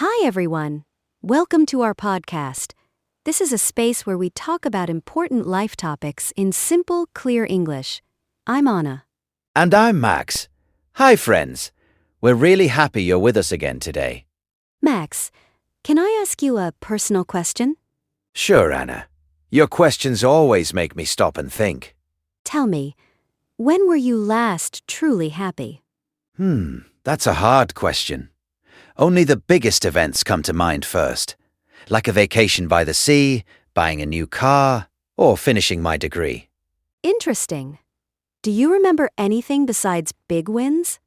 Hi, everyone. Welcome to our podcast. This is a space where we talk about important life topics in simple, clear English. I'm Anna. And I'm Max. Hi, friends. We're really happy you're with us again today. Max, can I ask you a personal question? Sure, Anna. Your questions always make me stop and think. Tell me, when were you last truly happy? That's a hard question. Only the biggest events come to mind first, like a vacation by the sea, buying a new car, or finishing my degree. Interesting. Do you remember anything besides big wins?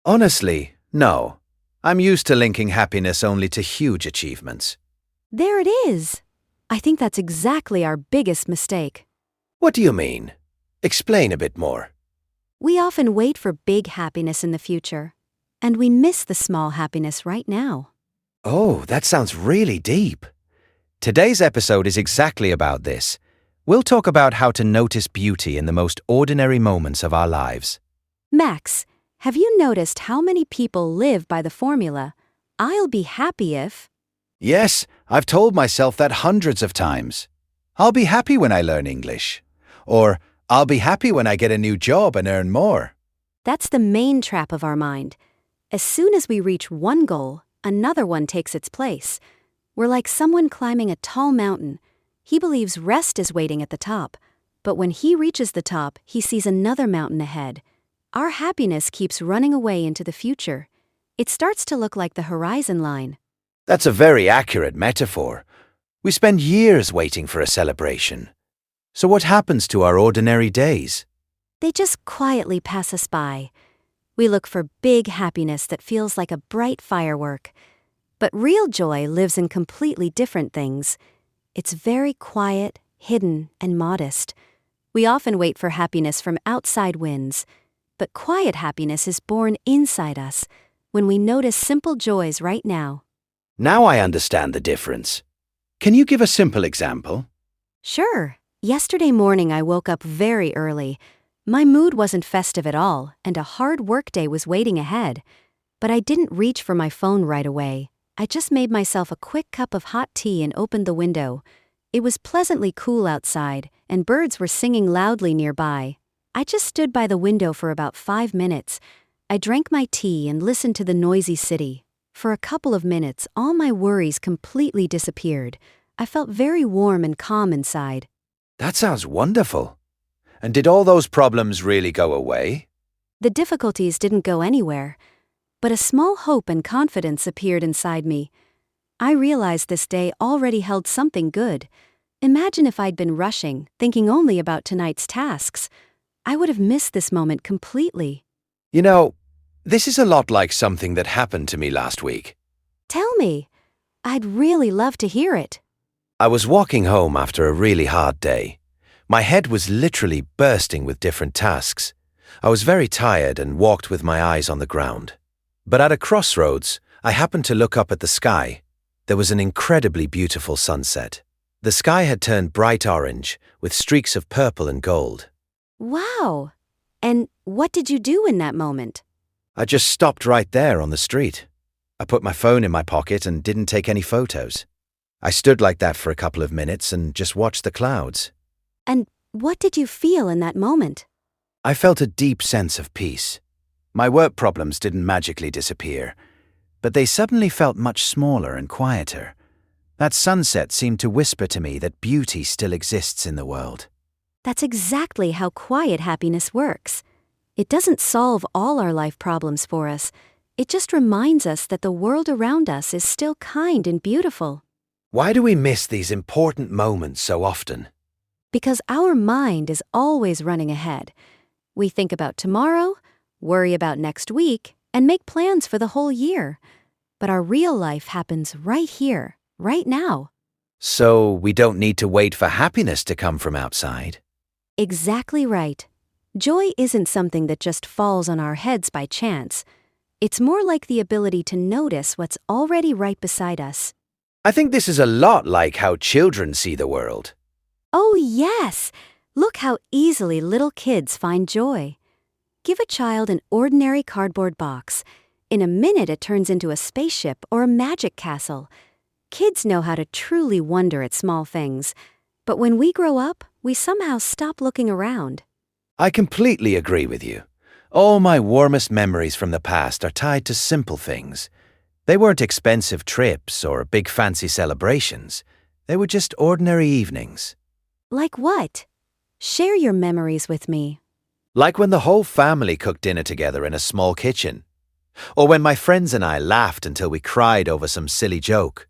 Honestly, no. I'm used to linking happiness only to huge achievements. There it is. I think that's exactly our biggest mistake. What do you mean? Explain a bit more. We often wait for big happiness in the future, and we miss the small happiness right now. Oh, that sounds really deep. Today's episode is exactly about this. We'll talk about how to notice beauty in the most ordinary moments of our lives. Max, have you noticed how many people live by the formula, I'll be happy if... Yes, I've told myself that hundreds of times. I'll be happy when I learn English. Or, I'll be happy when I get a new job and earn more. That's the main trap of our mind. As soon as we reach one goal, another one takes its place. We're like someone climbing a tall mountain. He believes rest is waiting at the top, but when he reaches the top, he sees another mountain ahead. Our happiness keeps running away into the future. It starts to look like the horizon line. That's a very accurate metaphor. We spend years waiting for a celebration. So what happens to our ordinary days? They just quietly pass us by. We look for big happiness that feels like a bright firework. But real joy lives in completely different things. It's very quiet, hidden, and modest. We often wait for happiness from outside wins. But quiet happiness is born inside us, when we notice simple joys right now. Now I understand the difference. Can you give a simple example? Sure. Yesterday morning I woke up very early. My mood wasn't festive at all, and a hard workday was waiting ahead. But I didn't reach for my phone right away. I just made myself a quick cup of hot tea and opened the window. It was pleasantly cool outside, and birds were singing loudly nearby. I just stood by the window for about 5 minutes. I drank my tea and listened to the noisy city. For a couple of minutes, all my worries completely disappeared. I felt very warm and calm inside. That sounds wonderful. And did all those problems really go away? The difficulties didn't go anywhere, but a small hope and confidence appeared inside me. I realized this day already held something good. Imagine if I'd been rushing, thinking only about tonight's tasks. I would have missed this moment completely. You know, this is a lot like something that happened to me last week. Tell me. I'd really love to hear it. I was walking home after a really hard day. My head was literally bursting with different tasks. I was very tired and walked with my eyes on the ground. But at a crossroads, I happened to look up at the sky. There was an incredibly beautiful sunset. The sky had turned bright orange, with streaks of purple and gold. Wow! And what did you do in that moment? I just stopped right there on the street. I put my phone in my pocket and didn't take any photos. I stood like that for a couple of minutes and just watched the clouds. And what did you feel in that moment? I felt a deep sense of peace. My work problems didn't magically disappear, but they suddenly felt much smaller and quieter. That sunset seemed to whisper to me that beauty still exists in the world. That's exactly how quiet happiness works. It doesn't solve all our life problems for us. It just reminds us that the world around us is still kind and beautiful. Why do we miss these important moments so often? Because our mind is always running ahead. We think about tomorrow, worry about next week, and make plans for the whole year. But our real life happens right here, right now. So we don't need to wait for happiness to come from outside? Exactly right. Joy isn't something that just falls on our heads by chance. It's more like the ability to notice what's already right beside us. I think this is a lot like how children see the world. Oh, yes! Look how easily little kids find joy. Give a child an ordinary cardboard box, In a minute, it turns into a spaceship or a magic castle. Kids know how to truly wonder at small things. But when we grow up, we somehow stop looking around. I completely agree with you. All my warmest memories from the past are tied to simple things. They weren't expensive trips or big fancy celebrations. They were just ordinary evenings. Like what? Share your memories with me. Like when the whole family cooked dinner together in a small kitchen. Or when my friends and I laughed until we cried over some silly joke.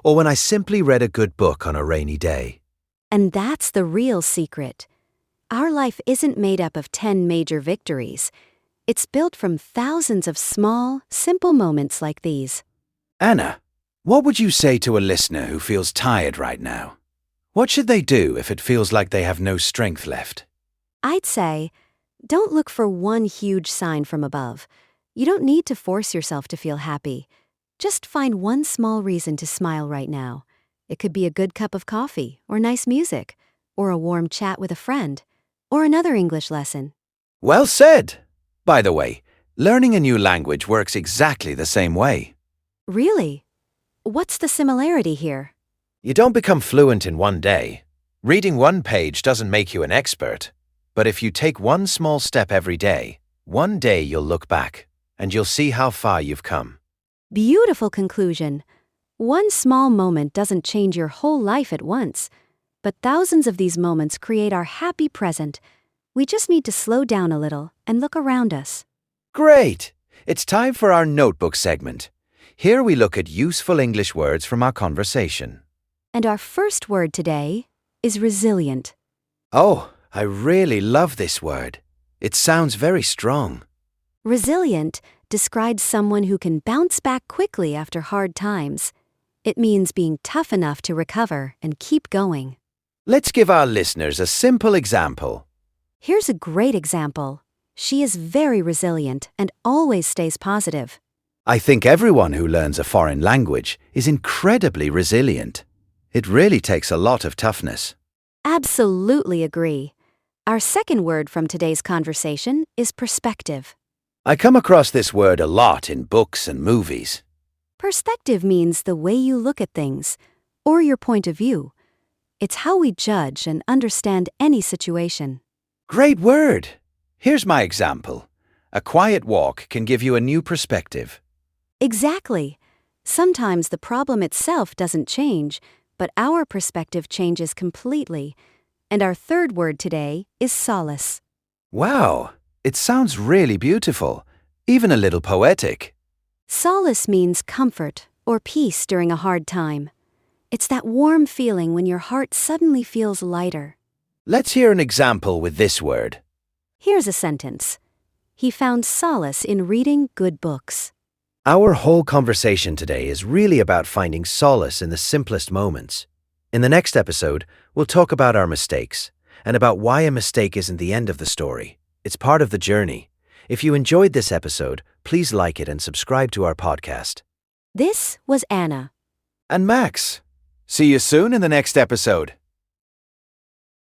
Or when I simply read a good book on a rainy day. And that's the real secret. Our life isn't made up of 10 major victories. It's built from thousands of small, simple moments like these. Anna, what would you say to a listener who feels tired right now? What should they do if it feels like they have no strength left? I'd say, don't look for one huge sign from above. You don't need to force yourself to feel happy. Just find one small reason to smile right now. It could be a good cup of coffee, or nice music, or a warm chat with a friend, or another English lesson. Well said! By the way, learning a new language works exactly the same way. Really? What's the similarity here? You don't become fluent in one day. Reading one page doesn't make you an expert. But if you take one small step every day, one day you'll look back, and you'll see how far you've come. Beautiful conclusion. One small moment doesn't change your whole life at once, but thousands of these moments create our happy present. We just need to slow down a little and look around us. Great! It's time for our notebook segment. Here we look at useful English words from our conversation. And our first word today is resilient. Oh, I really love this word. It sounds very strong. Resilient describes someone who can bounce back quickly after hard times. It means being tough enough to recover and keep going. Let's give our listeners a simple example. Here's a great example. She is very resilient and always stays positive. I think everyone who learns a foreign language is incredibly resilient. It really takes a lot of toughness. Absolutely agree. Our second word from today's conversation is perspective. I come across this word a lot in books and movies. Perspective means the way you look at things, or your point of view. It's how we judge and understand any situation. Great word! Here's my example. A quiet walk can give you a new perspective. Exactly. Sometimes the problem itself doesn't change, but our perspective changes completely. And our third word today is solace. Wow! It sounds really beautiful, even a little poetic. Solace means comfort or peace during a hard time. It's that warm feeling when your heart suddenly feels lighter. Let's hear an example with this word. Here's a sentence. He found solace in reading good books. Our whole conversation today is really about finding solace in the simplest moments. In the next episode, we'll talk about our mistakes and about why a mistake isn't the end of the story. It's part of the journey. If you enjoyed this episode, please like it and subscribe to our podcast. This was Anna. And Max. See you soon in the next episode.